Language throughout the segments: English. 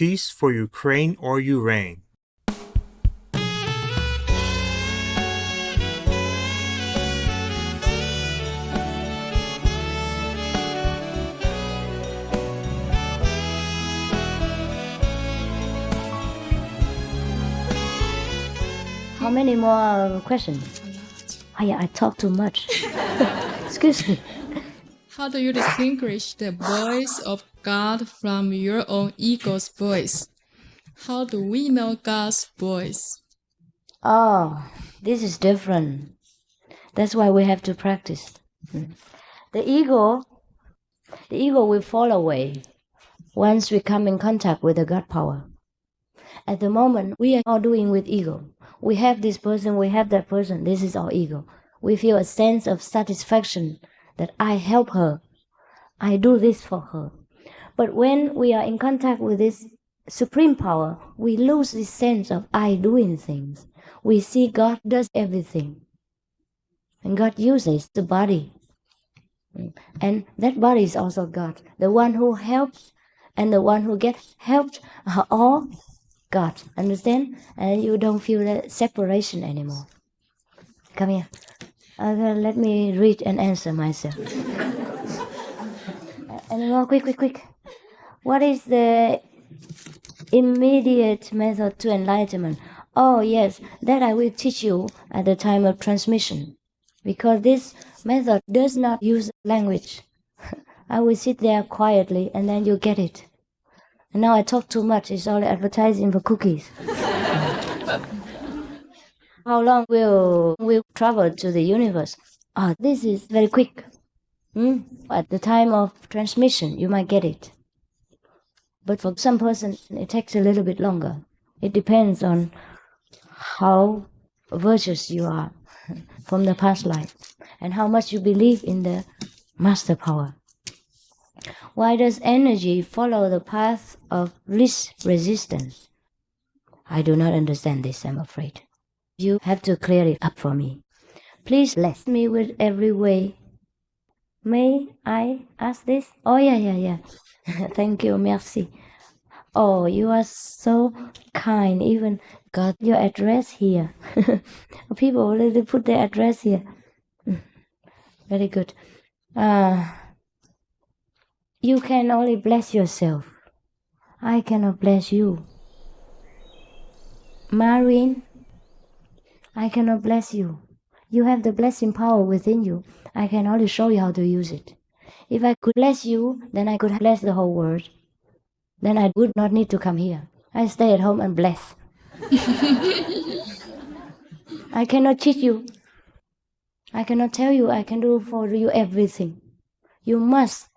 peace for Ukraine or Ukraine. How many more questions? Oh yeah, I talk too much. Excuse me. How do you distinguish the voice of God from your own ego's voice? How do we know God's voice? Oh, this is different. That's why we have to practice. The ego will fall away once we come in contact with the God power. At the moment, we are all doing with ego. We have this person, we have that person. This is our ego. We feel a sense of satisfaction that I help her. I do this for her. But when we are in contact with this supreme power, we lose this sense of I doing things. We see God does everything. And God uses the body. And that body is also God. The one who helps and the one who gets helped are all God. Understand? And you don't feel that separation anymore. Come here. Let me read and answer myself. And more, quick. What is the immediate method to enlightenment? Oh, yes, that I will teach you at the time of transmission. Because this method does not use language. I will sit there quietly and then you get it. And now I talk too much. It's only advertising for cookies. How long will we travel to the universe? Oh, this is very quick. At the time of transmission, you might get it. But for some person, it takes a little bit longer. It depends on how virtuous you are from the past life and how much you believe in the master power. Why does energy follow the path of least resistance? I do not understand this, I'm afraid. You have to clear it up for me. Please bless me with every way. May I ask this? Oh, yeah. Thank you, merci. Oh, you are so kind. Even got your address here. People already put their address here. Very good. You can only bless yourself. I cannot bless you. Marine, I cannot bless you. You have the blessing power within you. I can only show you how to use it. If I could bless you, then I could bless the whole world. Then I would not need to come here. I stay at home and bless. I cannot cheat you. I cannot tell you I can do for you everything. You must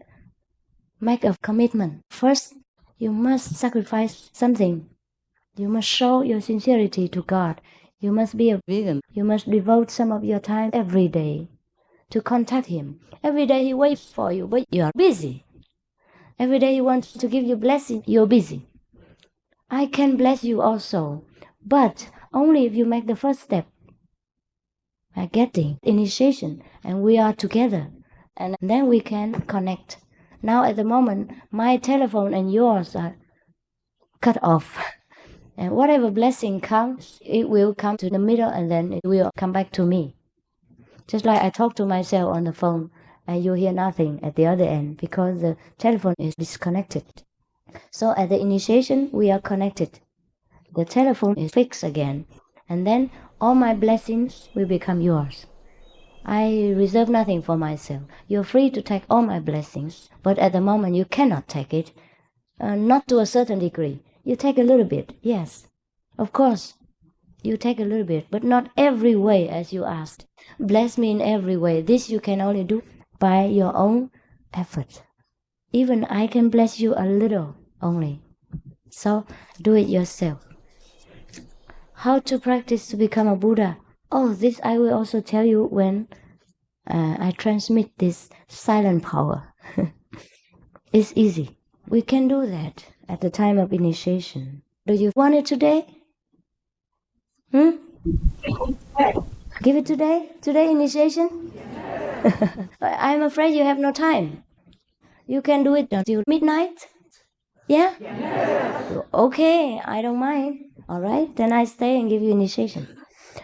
make a commitment. First, you must sacrifice something. You must show your sincerity to God. You must be a vegan. You must devote some of your time every day to contact Him. Every day He waits for you, but you are busy. Every day He wants to give you blessing, you're busy. I can bless you also, but only if you make the first step by getting initiation, and we are together, and then we can connect. Now at the moment, my telephone and yours are cut off. And whatever blessing comes, it will come to the middle and then it will come back to me. Just like I talk to myself on the phone and you hear nothing at the other end because the telephone is disconnected. So at the initiation, we are connected. The telephone is fixed again. And then all my blessings will become yours. I reserve nothing for myself. You're free to take all my blessings, but at the moment you cannot take it. Not to a certain degree. You take a little bit, yes. Of course, you take a little bit, but not every way as you asked. Bless me in every way. This you can only do by your own effort. Even I can bless you a little only. So do it yourself. How to practice to become a Buddha? Oh, this I will also tell you when I transmit this silent power. It's easy. We can do that at the time of initiation. Do you want it today? Give it today? Today initiation? I'm afraid you have no time. You can do it until midnight. Yeah? Okay, I don't mind. All right, then I stay and give you initiation.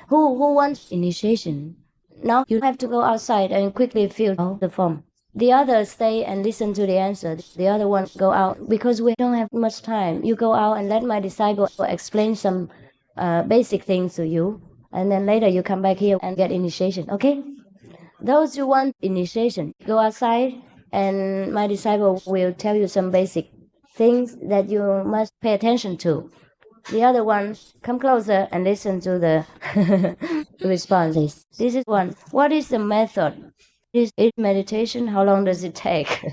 Who wants initiation? Now you have to go outside and quickly fill out the form. The others stay and listen to the answer. The other one go out because we don't have much time. You go out and let my disciple explain some basic things to you, and then later you come back here and get initiation. Okay? Those who want initiation, go outside, and my disciple will tell you some basic things that you must pay attention to. The other ones, come closer and listen to the responses. This is one. What is the method? Is it meditation? How long does it take?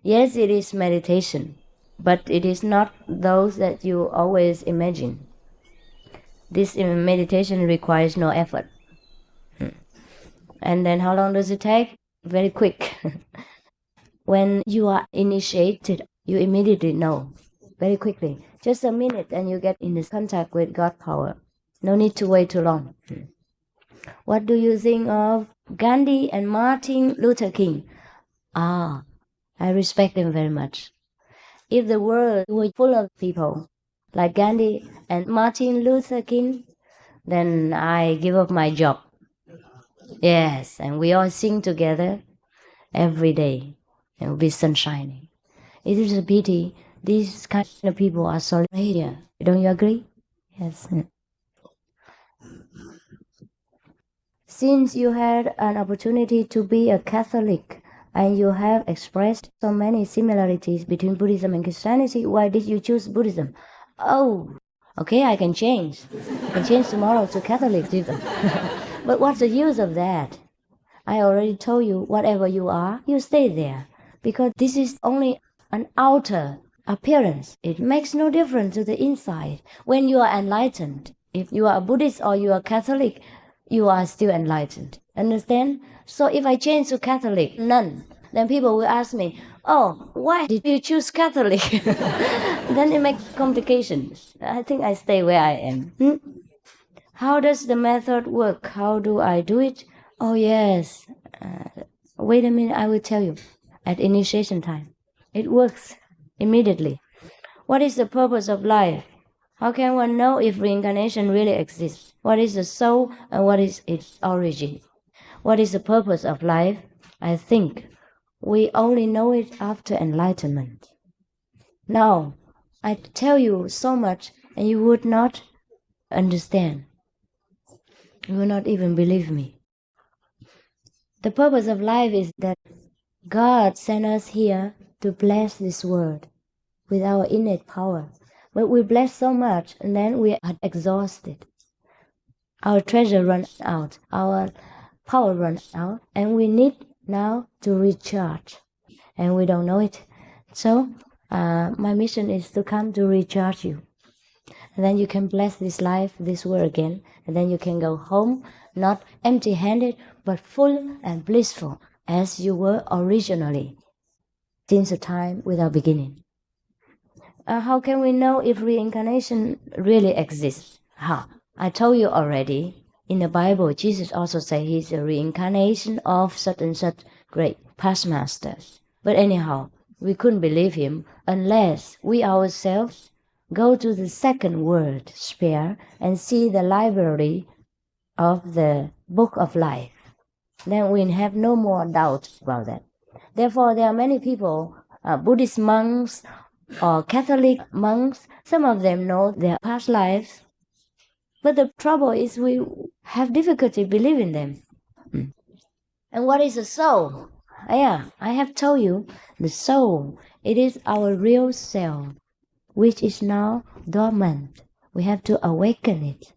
Yes, it is meditation, but it is not those that you always imagine. This meditation requires no effort. And then how long does it take? Very quick. When you are initiated, you immediately know. Very quickly. Just a minute and you get in this contact with God power. No need to wait too long. What do you think of Gandhi and Martin Luther King? I respect them very much. If the world were full of people like Gandhi and Martin Luther King, then I give up my job. Yes, and we all sing together every day. It will be sunshiny. It is a pity these kind of people are so here. Don't you agree? Yes. Since you had an opportunity to be a Catholic and you have expressed so many similarities between Buddhism and Christianity, why did you choose Buddhism? Oh, okay, I can change. I can change tomorrow to Catholicism. But what's the use of that? I already told you, whatever you are, you stay there. Because this is only an outer appearance. It makes no difference to the inside. When you are enlightened, if you are a Buddhist or you are Catholic, you are still enlightened. Understand? So if I change to Catholic, none, then people will ask me, oh, why did you choose Catholic? Then it makes complications. I think I stay where I am. How does the method work? How do I do it? Oh, yes. Wait a minute, I will tell you. At initiation time. It works immediately. What is the purpose of life? How can one know if reincarnation really exists? What is the soul and what is its origin? What is the purpose of life? I think we only know it after enlightenment. Now, I tell you so much and you would not understand. You will not even believe me. The purpose of life is that God sent us here to bless this world with our innate power. But we bless so much and then we are exhausted. Our treasure runs out, our power runs out, and we need now to recharge. And we don't know it. So my mission is to come to recharge you. And then you can bless this life, this world again. And then you can go home, not empty-handed, but full and blissful, as you were originally, since the time without beginning. How can we know if reincarnation really exists? How? I told you already. In the Bible, Jesus also said he's a reincarnation of such and such great past masters. But anyhow, we couldn't believe him unless we ourselves go to the second world sphere and see the library of the book of life. Then we have no more doubt about that. Therefore, there are many people, Buddhist monks or Catholic monks, some of them know their past lives. But the trouble is we have difficulty believing them. And what is the soul? Yeah, I have told you, the soul, it is our real self, which is now dormant. We have to awaken it.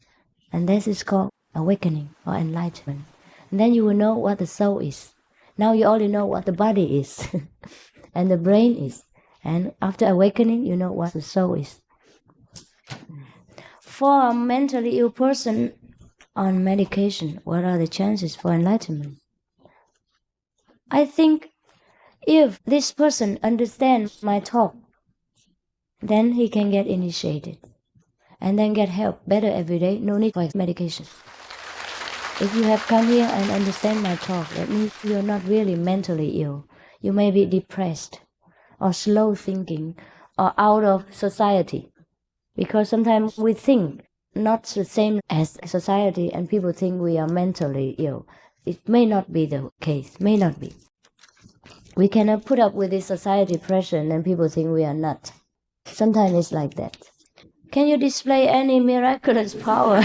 And this is called awakening or enlightenment. And then you will know what the soul is. Now you only know what the body is and the brain is. And after awakening, you know what the soul is. For a mentally ill person on medication, what are the chances for enlightenment? I think if this person understands my talk, then he can get initiated and then get help better every day. No need for medication. If you have come here and understand my talk, that means you're not really mentally ill. You may be depressed or slow thinking or out of society. Because sometimes we think not the same as society and people think we are mentally ill. It may not be the case, may not be. We cannot put up with this society pressure and then people think we are nuts. Sometimes it's like that. Can you display any miraculous power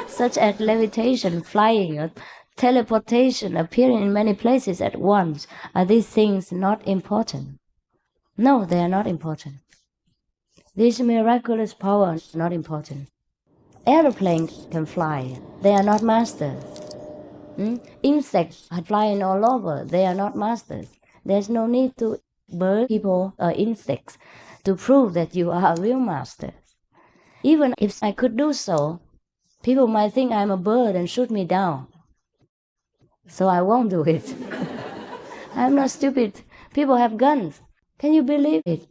such as levitation, flying, or teleportation, appearing in many places at once? Are these things not important? No, they are not important. This miraculous power is not important. Airplanes can fly. They are not masters. Insects are flying all over. They are not masters. There's no need to bird people or insects to prove that you are a real master. Even if I could do so, people might think I'm a bird and shoot me down. So I won't do it. I'm not stupid. People have guns. Can you believe it?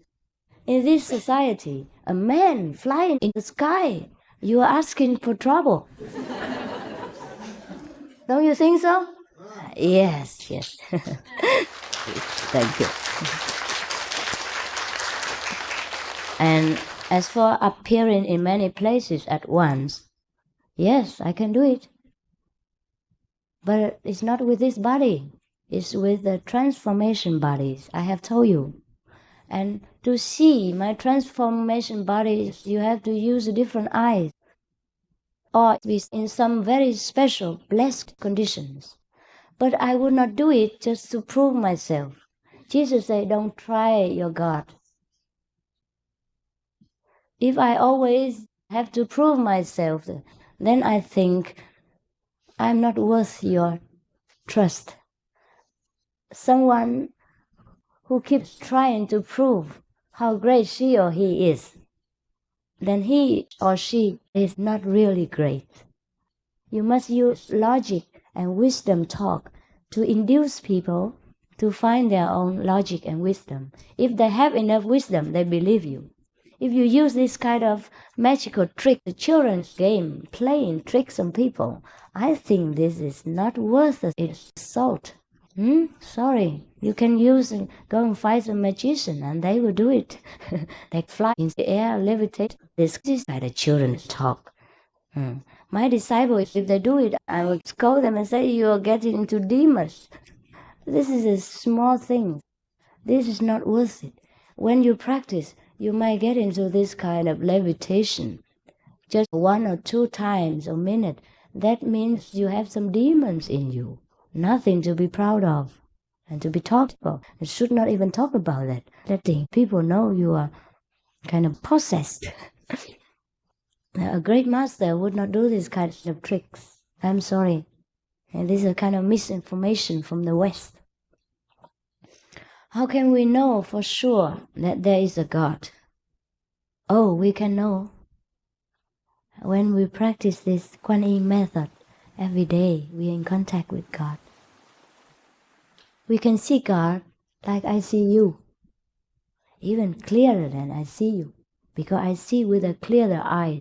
In this society, a man flying in the sky, you are asking for trouble. Don't you think so? Yes. Thank you. And as for appearing in many places at once, yes, I can do it. But it's not with this body. It's with the transformation bodies, I have told you. And to see my transformation bodies, you have to use different eyes. Or be in some very special, blessed conditions. But I would not do it just to prove myself. Jesus said, don't try your God. If I always have to prove myself, then I think I'm not worth your trust. Someone who keeps trying to prove how great she or he is, then he or she is not really great. You must use logic and wisdom talk to induce people to find their own logic and wisdom. If they have enough wisdom, they believe you. If you use this kind of magical trick, the children's game, playing tricks on people, I think this is not worth its salt. Sorry, you can go and find a magician and they will do it. They fly in the air, levitate. This is like the children's talk. My disciples, if they do it, I will scold them and say, you are getting into demons. This is a small thing. This is not worth it. When you practice, you might get into this kind of levitation just 1 or 2 times a minute. That means you have some demons in you. Nothing to be proud of and to be talked about. You should not even talk about that. Letting people know you are kind of possessed. A great master would not do this kind of tricks. I'm sorry. And this is a kind of misinformation from the West. How can we know for sure that there is a God? Oh, we can know. When we practice this Kuan Yin method, every day we are in contact with God. We can see God like I see you, even clearer than I see you, because I see with a clearer eye,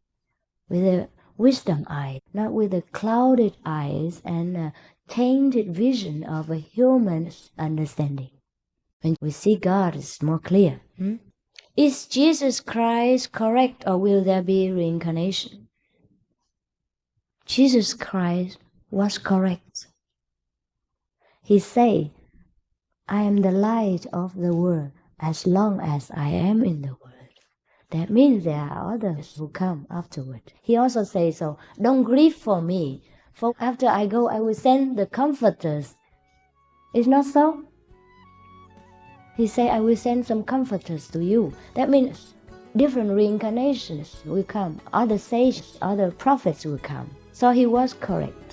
with a wisdom eye, not with the clouded eyes and a tainted vision of a human understanding. When we see God, it's more clear. Is Jesus Christ correct, or will there be reincarnation? Jesus Christ was correct. He said, I am the light of the world as long as I am in the world. That means there are others who come afterward. He also says so, don't grieve for me, for after I go, I will send the comforters. Is not so? He said, I will send some comforters to you. That means different reincarnations will come. Other sages, other prophets will come. So he was correct.